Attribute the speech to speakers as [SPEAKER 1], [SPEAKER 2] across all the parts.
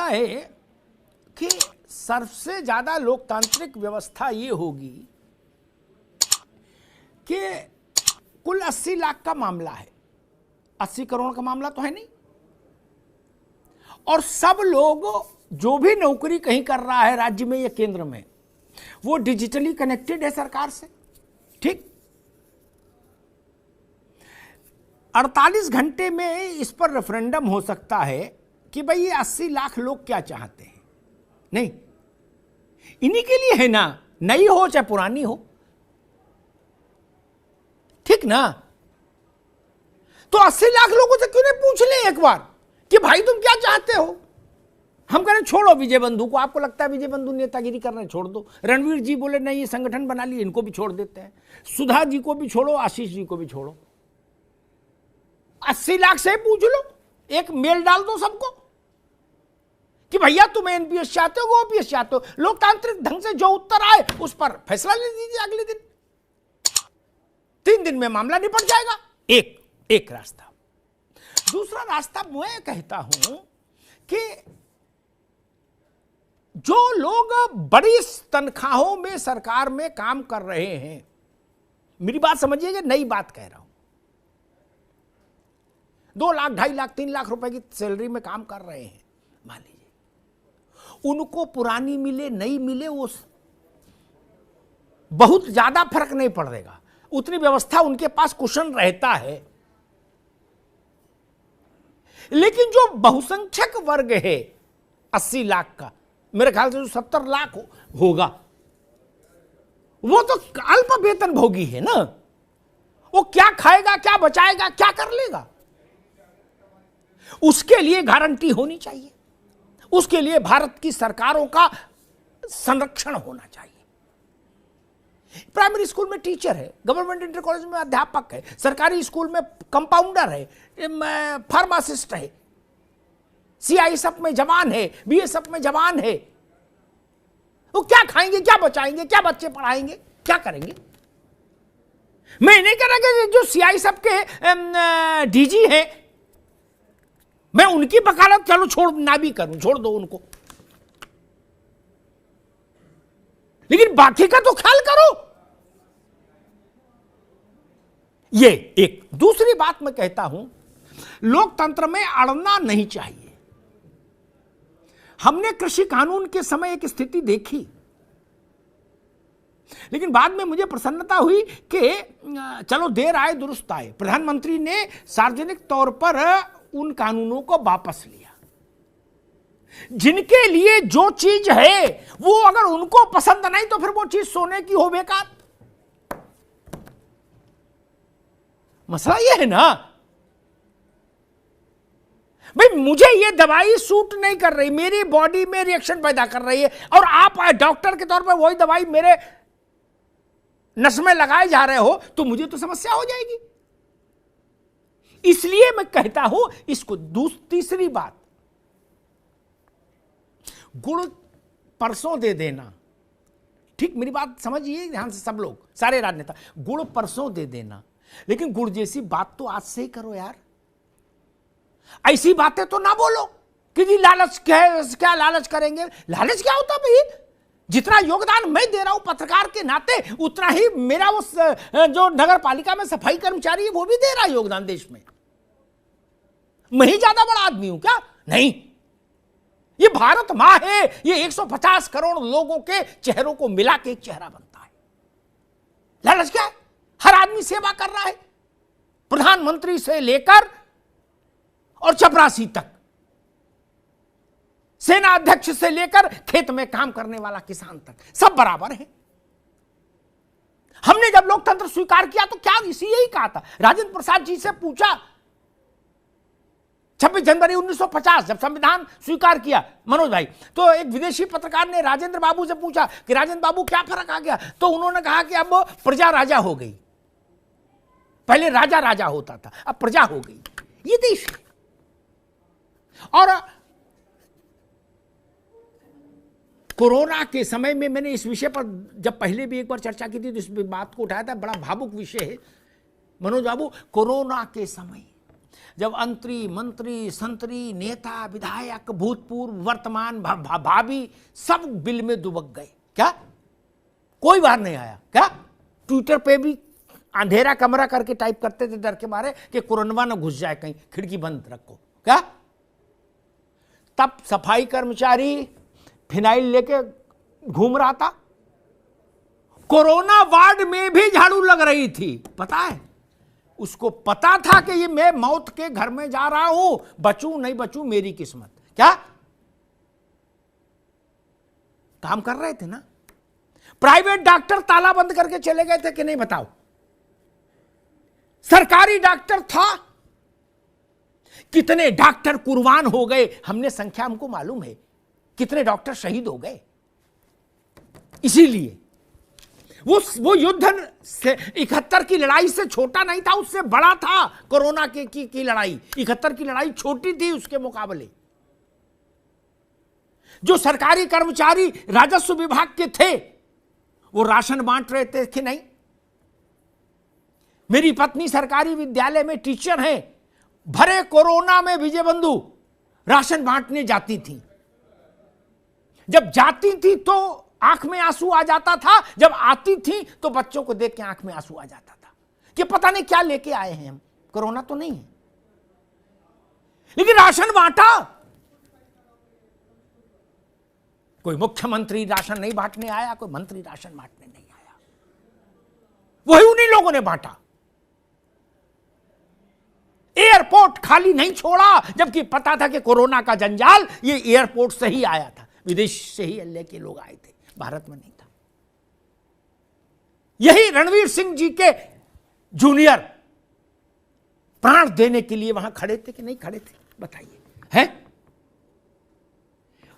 [SPEAKER 1] है कि सबसे ज्यादा लोकतांत्रिक व्यवस्था ये होगी कि कुल 80 लाख का मामला है, 80 करोड़ का मामला तो है नहीं, और सब लोग जो भी नौकरी कहीं कर रहा है राज्य में या केंद्र में, वो डिजिटली कनेक्टेड है सरकार से। ठीक, 48 घंटे में इस पर रेफरेंडम हो सकता है कि भाई ये 80 लाख लोग क्या चाहते हैं। नहीं, इन्हीं के लिए है ना, नई हो चाहे पुरानी हो, ठीक ना। तो 80 लाख लोगों से क्यों नहीं पूछ ले एक बार कि भाई तुम क्या चाहते हो। हम कह रहे छोड़ो विजय बंधु को, आपको लगता है विजय बंधु नेतागिरी कर रहे हैं, छोड़ दो। रणवीर जी बोले नहीं ये संगठन बना लिए, इनको भी छोड़ देते हैं। सुधा जी को भी छोड़ो, आशीष जी को भी छोड़ो। 80 लाख से पूछ लो, एक मेल डाल दो सबको कि भैया तुम एनपीएस चाहते हो, ओपीएस चाहते हो। लोकतांत्रिक ढंग से जो उत्तर आए उस पर फैसला ले दीजिए अगले दिन, 3 दिन में मामला निपट जाएगा। एक रास्ता। दूसरा रास्ता मैं कहता हूं कि जो लोग बड़ी तनख्वाहों में सरकार में काम कर रहे हैं, मेरी बात समझिएगा, नई बात कह रहा हूं, 2 लाख 2.5 लाख 3 लाख रुपए की सैलरी में काम कर रहे हैं, मान लीजिए, उनको पुरानी मिले नई मिले, वो बहुत ज्यादा फर्क नहीं पड़ेगा, उतनी व्यवस्था उनके पास कुशन रहता है। लेकिन जो बहुसंख्यक वर्ग है 80 लाख का, मेरे ख्याल से जो 70 लाख होगा, वो तो अल्प वेतन भोगी है ना। वो क्या खाएगा, क्या बचाएगा, क्या कर लेगा, उसके लिए गारंटी होनी चाहिए, उसके लिए भारत की सरकारों का संरक्षण होना चाहिए। प्राइमरी स्कूल में टीचर है, गवर्नमेंट इंटर कॉलेज में अध्यापक है, सरकारी स्कूल में कंपाउंडर है, फार्मासिस्ट है, सीआईएसएफ में जवान है, बीएसएफ में जवान है। वो क्या खाएंगे, क्या बचाएंगे, क्या बच्चे पढ़ाएंगे, क्या करेंगे। मैं नहीं कह रहा कि जो सीआईएसएफ के डीजी हैं मैं उनकी वकालत चलो छोड़ ना भी करूं, छोड़ दो उनको, लेकिन बाकी का तो ख्याल करो। ये एक। दूसरी बात मैं कहता हूं, लोकतंत्र में अड़ना नहीं चाहिए। हमने कृषि कानून के समय एक स्थिति देखी, लेकिन बाद में मुझे प्रसन्नता हुई कि चलो देर आए दुरुस्त आए, प्रधानमंत्री ने सार्वजनिक तौर पर उन कानूनों को वापस लिया। जिनके लिए जो चीज है वो अगर उनको पसंद नहीं तो फिर वो चीज सोने की हो बेकार। मसला ये है ना भाई, मुझे ये दवाई सूट नहीं कर रही, मेरी बॉडी में रिएक्शन पैदा कर रही है, और आप डॉक्टर के तौर पर वही दवाई मेरे नस में लगाए जा रहे हो, तो मुझे तो समस्या हो जाएगी। इसलिए मैं कहता हूं इसको। तीसरी बात, गुड़ परसों दे देना, ठीक, मेरी बात समझिए ध्यान से सब लोग, सारे राजनेता, गुड़ परसों दे देना, लेकिन गुड़ जैसी बात तो आज से ही करो यार। ऐसी बातें तो ना बोलो कि जी लालच क्या लालच करेंगे। लालच क्या होता भाई, जितना योगदान मैं दे रहा हूं पत्रकार के नाते, उतना ही मेरा वो जो नगर पालिका में सफाई कर्मचारी है वो भी दे रहा है योगदान देश में। मैं ही ज्यादा बड़ा आदमी हूं क्या? नहीं, ये भारत मां है, ये 150 करोड़ लोगों के चेहरों को मिला के एक चेहरा बनता है। लालच क्या है? हर आदमी सेवा कर रहा है, प्रधानमंत्री से लेकर और चपरासी तक, सेना अध्यक्ष से लेकर खेत में काम करने वाला किसान तक, सब बराबर है। हमने जब लोकतंत्र स्वीकार किया तो क्या इसी यही कहा था। राजेंद्र प्रसाद जी से पूछा 26 जनवरी 1950 जब संविधान स्वीकार किया मनोज भाई, तो एक विदेशी पत्रकार ने राजेंद्र बाबू से पूछा कि राजेंद्र बाबू क्या फर्क आ गया, तो उन्होंने कहा कि अब प्रजा राजा हो गई, पहले राजा राजा होता था, अब प्रजा हो गई। ये देश है। और कोरोना के समय में मैंने इस विषय पर जब पहले भी एक बार चर्चा की थी तो इस बात को उठाया था, बड़ा भावुक विषय है मनोज बाबू। कोरोना के समय जब अंतरी, मंत्री, संतरी, नेता, विधायक, भूतपूर्व, वर्तमान, भावी सब बिल में दुबक गए। क्या कोई बाहर नहीं आया? क्या ट्विटर पे भी अंधेरा कमरा करके टाइप करते थे डर के मारे कि कोरोना न घुस जाए, कहीं खिड़की बंद रखो। क्या तब सफाई कर्मचारी फिनाइल लेके घूम रहा था, कोरोना वार्ड में भी झाड़ू लग रही थी। पता है, उसको पता था कि ये मैं मौत के घर में जा रहा हूं, बचूं नहीं बचूं मेरी किस्मत। क्या काम कर रहे थे ना। प्राइवेट डॉक्टर ताला बंद करके चले गए थे कि नहीं बताओ? सरकारी डॉक्टर था। कितने डॉक्टर कुर्बान हो गए, हमने संख्या हमको मालूम है, कितने डॉक्टर शहीद हो गए। इसीलिए वो युद्ध से 71 की लड़ाई से छोटा नहीं था, उससे बड़ा था कोरोना की लड़ाई। 71 की लड़ाई छोटी थी उसके मुकाबले। जो सरकारी कर्मचारी राजस्व विभाग के थे वो राशन बांट रहे थे कि नहीं? मेरी पत्नी सरकारी विद्यालय में टीचर है, भरे कोरोना में विजय बंधु राशन बांटने जाती थी। जब जाती थी तो आंख में आंसू आ जाता था, जब आती थी तो बच्चों को देख के आंख में आंसू आ जाता था कि पता नहीं क्या लेके आए हैं हम, कोरोना तो नहीं है, लेकिन राशन बांटा। कोई मुख्यमंत्री राशन नहीं बांटने आया, कोई मंत्री राशन बांटने नहीं आया, वही उन्हीं लोगों ने बांटा। एयरपोर्ट खाली नहीं छोड़ा, जबकि पता था कि कोरोना का जंजाल ये एयरपोर्ट से ही आया था, विदेश से ही अल्लाह के लोग आए थे, भारत में नहीं था। यही रणवीर सिंह जी के जूनियर प्राण देने के लिए वहां खड़े थे कि नहीं खड़े थे? बताइए। हैं?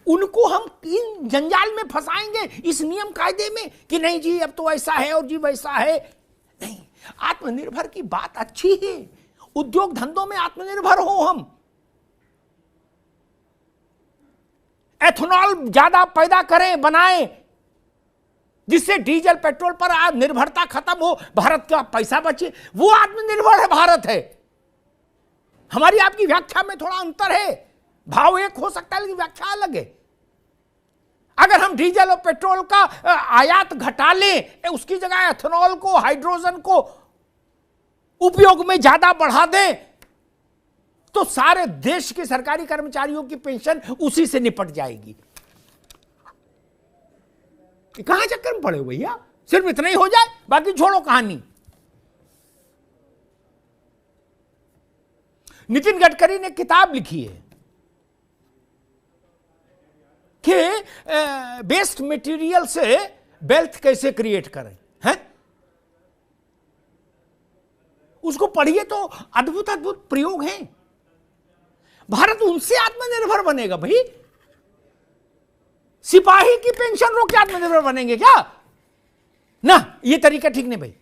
[SPEAKER 1] उनको हम इन जंजाल में फंसाएंगे इस नियम कायदे में कि नहीं जी अब तो ऐसा है और जी वैसा है। नहीं, आत्मनिर्भर की बात अच्छी है, उद्योग धंधों में आत्मनिर्भर हो हम, एथेनॉल ज्यादा पैदा करें, बनाएं, जिससे डीजल पेट्रोल पर आज निर्भरता खत्म हो, भारत का पैसा बचे, वो आत्मनिर्भर है भारत है। हमारी आपकी व्याख्या में थोड़ा अंतर है, भाव एक हो सकता है लेकिन व्याख्या अलग है। अगर हम डीजल और पेट्रोल का आयात घटा लें, उसकी जगह एथेनॉल को, हाइड्रोजन को उपयोग में ज्यादा बढ़ा दें, तो सारे देश के सरकारी कर्मचारियों की पेंशन उसी से निपट जाएगी। कहां चक्कर में पड़े हो भैया? सिर्फ इतना ही हो जाए, बाकी छोड़ो कहानी। नितिन गडकरी ने किताब लिखी है कि वेस्ट मटेरियल से वेल्थ कैसे क्रिएट करें, हैं? उसको पढ़िए तो अद्भुत अद्भुत प्रयोग हैं। भारत उनसे आत्मनिर्भर बनेगा भाई। सिपाही की पेंशन रोक के आत्मनिर्भर बनेंगे क्या? ना, ये तरीका ठीक नहीं भाई।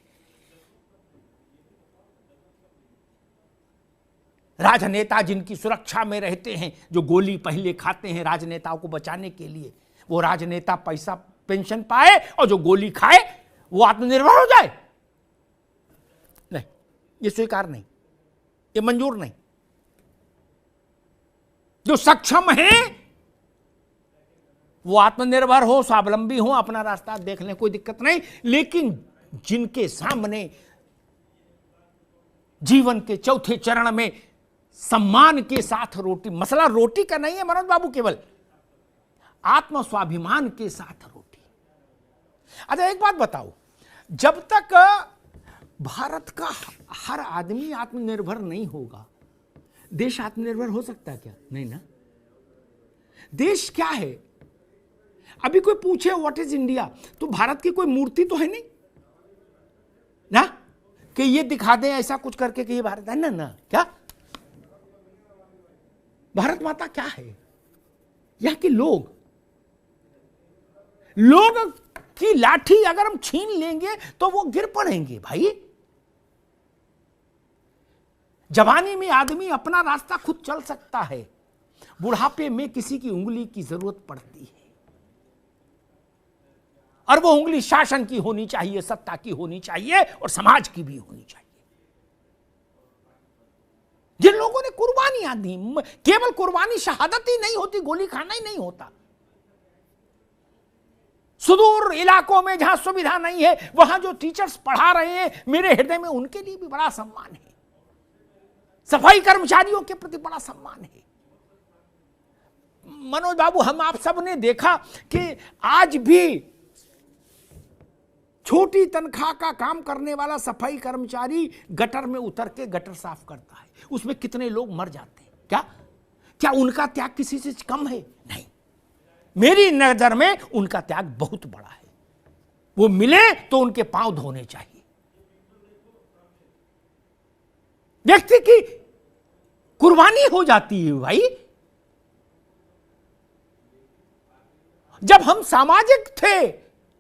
[SPEAKER 1] राजनेता जिनकी सुरक्षा में रहते हैं, जो गोली पहले खाते हैं राजनेताओं को बचाने के लिए, वो राजनेता पैसा पेंशन पाए और जो गोली खाए वो आत्मनिर्भर हो जाए? नहीं, ये स्वीकार नहीं, ये मंजूर नहीं। जो सक्षम है वो आत्मनिर्भर हो, स्वावलंबी हो, अपना रास्ता देख लें, कोई दिक्कत नहीं। लेकिन जिनके सामने जीवन के चौथे चरण में सम्मान के साथ रोटी, मसला रोटी का नहीं है मनोज बाबू, केवल आत्म स्वाभिमान के साथ रोटी। अच्छा एक बात बताओ, जब तक भारत का हर आदमी आत्मनिर्भर नहीं होगा, देश आत्मनिर्भर हो सकता है क्या? नहीं ना। देश क्या है? अभी कोई पूछे व्हाट इज इंडिया, तो भारत की कोई मूर्ति तो है नहीं ना कि ये दिखा दें ऐसा कुछ करके कि ये भारत है। ना ना, क्या भारत माता क्या है? यह कि लोग की लाठी अगर हम छीन लेंगे तो वो गिर पड़ेंगे भाई। जवानी में आदमी अपना रास्ता खुद चल सकता है, बुढ़ापे में किसी की उंगली की जरूरत पड़ती है, और वो उंगली शासन की होनी चाहिए, सत्ता की होनी चाहिए और समाज की भी होनी चाहिए। जिन लोगों ने कुर्बानियां दी, केवल कुर्बानी शहादत ही नहीं होती, गोली खाना ही नहीं होता। सुदूर इलाकों में जहां सुविधा नहीं है, वहां जो टीचर्स पढ़ा रहे हैं, मेरे हृदय में उनके लिए भी बड़ा सम्मान है। सफाई कर्मचारियों के प्रति बड़ा सम्मान है। मनोज बाबू, हम आप सब ने देखा कि आज भी छोटी तनख्वाह का काम करने वाला सफाई कर्मचारी गटर में उतर के गटर साफ करता है, उसमें कितने लोग मर जाते हैं। क्या उनका त्याग किसी से कम है? नहीं, मेरी नजर में उनका त्याग बहुत बड़ा है। वो मिले तो उनके पांव धोने चाहिए। व्यक्ति की कुर्बानी हो जाती है भाई। जब हम सामाजिक थे,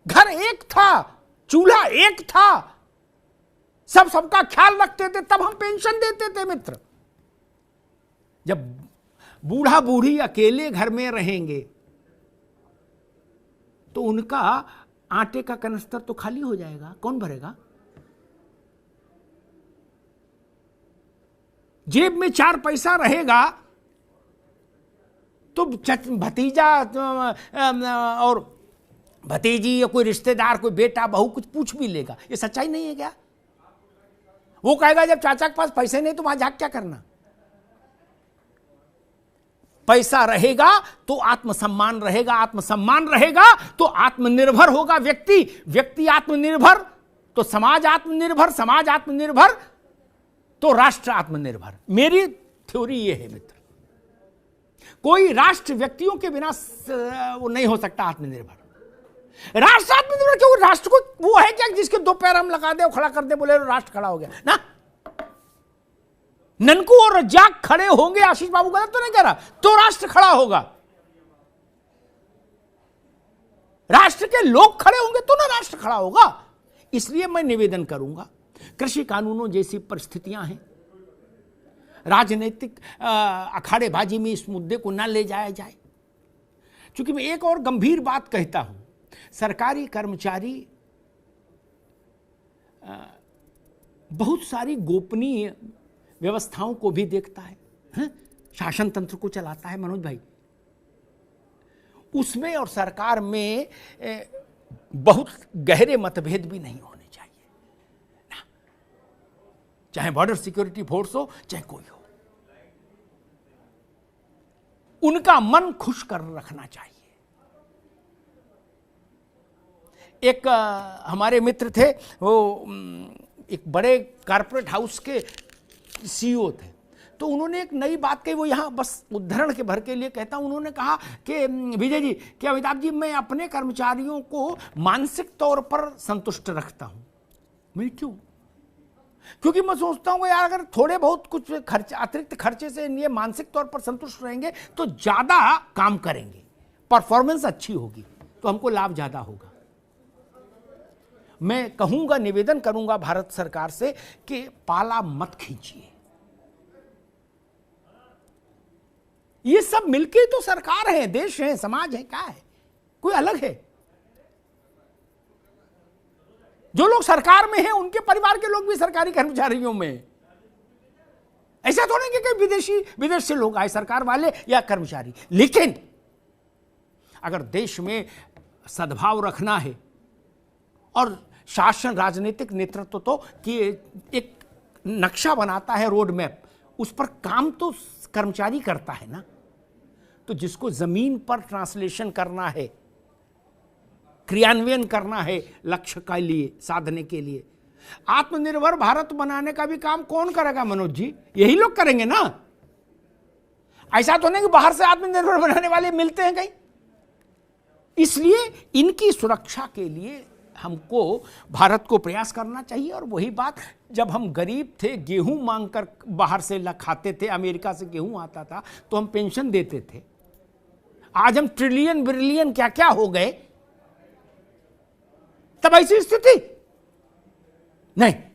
[SPEAKER 1] घर एक था, चूल्हा एक था, सब सबका ख्याल रखते थे, तब हम पेंशन देते थे मित्र। जब बूढ़ा बूढ़ी अकेले घर में रहेंगे तो उनका आटे का कनस्तर तो खाली हो जाएगा, कौन भरेगा? जेब में 4 पैसा रहेगा तो भतीजा और भतीजी या कोई रिश्तेदार, कोई बेटा बहू कुछ पूछ भी लेगा। ये सच्चाई नहीं है क्या? वो कहेगा जब चाचा के पास पैसे नहीं तो वहां जाके क्या करना? पैसा रहेगा तो आत्मसम्मान रहेगा, आत्मसम्मान रहेगा तो आत्मनिर्भर होगा व्यक्ति, व्यक्ति आत्मनिर्भर तो समाज आत्मनिर्भर, समाज आत्मनिर्भर तो राष्ट्र आत्मनिर्भर। मेरी थ्योरी ये है मित्र, कोई राष्ट्र व्यक्तियों के बिना वो नहीं हो सकता आत्मनिर्भर। राष्ट्र आत्मनिर्भर क्यों? राष्ट्र को वो है क्या जिसके 2 पैर हम लगा दे और खड़ा कर दे, बोले राष्ट्र खड़ा हो गया ना? ननकू और रज्जाक खड़े होंगे, आशीष बाबू गलत तो नहीं कह रहा, तो राष्ट्र खड़ा होगा। राष्ट्र के लोग खड़े होंगे तो ना राष्ट्र खड़ा होगा। इसलिए मैं निवेदन करूंगा, कृषि कानूनों जैसी परिस्थितियां हैं, राजनीतिक अखाड़ेबाजी में इस मुद्दे को ना ले जाया जाए। क्योंकि मैं एक और गंभीर बात कहता हूं, सरकारी कर्मचारी बहुत सारी गोपनीय व्यवस्थाओं को भी देखता है, शासन तंत्र को चलाता है मनोज भाई। उसमें और सरकार में बहुत गहरे मतभेद भी नहीं होने चाहिए ना, चाहे बॉर्डर सिक्योरिटी फोर्स हो चाहे कोई हो, उनका मन खुश कर रखना चाहिए। एक हमारे मित्र थे, वो एक बड़े कारपोरेट हाउस के सीईओ थे, तो उन्होंने एक नई बात कही, वो यहाँ बस उदाहरण के भर के लिए कहता हूँ। उन्होंने कहा कि विजय जी, क्या अमिताभ जी, मैं अपने कर्मचारियों को मानसिक तौर पर संतुष्ट रखता हूँ। मैं क्यों? क्योंकि मैं सोचता हूँ यार, अगर थोड़े बहुत कुछ खर्च, अतिरिक्त खर्चे से ये मानसिक तौर पर संतुष्ट रहेंगे तो ज़्यादा काम करेंगे, परफॉर्मेंस अच्छी होगी, तो हमको लाभ ज़्यादा होगा। मैं कहूँगा, निवेदन करूँगा भारत सरकार से कि पाला मत खींचिए। ये सब मिलके तो सरकार है, देश है, समाज है, क्या है, कोई अलग है? जो लोग सरकार में हैं उनके परिवार के लोग भी सरकारी कर्मचारियों में। ऐसा थोड़ा कि विदेश से लोग आए, सरकार वाले या कर्मचारी। लेकिन अगर देश में सद्भाव रखना है और शासन, राजनीतिक नेतृत्व तो कि एक नक्शा बनाता है, रोड मैप, उस पर काम तो कर्मचारी करता है ना। तो जिसको जमीन पर ट्रांसलेशन करना है, क्रियान्वयन करना है लक्ष्य के लिए, साधने के लिए, आत्मनिर्भर भारत बनाने का भी काम कौन करेगा मनोज जी? यही लोग करेंगे ना। ऐसा तो नहीं कि बाहर से आत्मनिर्भर बनाने वाले मिलते हैं कहीं। इसलिए इनकी सुरक्षा के लिए हमको भारत को प्रयास करना चाहिए। और वही बात, जब हम गरीब थे, गेहूं मांगकर बाहर से खाते थे, अमेरिका से गेहूं आता था तो हम पेंशन देते थे। आज हम ट्रिलियन बिलियन क्या क्या हो गए, तब ऐसी स्थिति नहीं।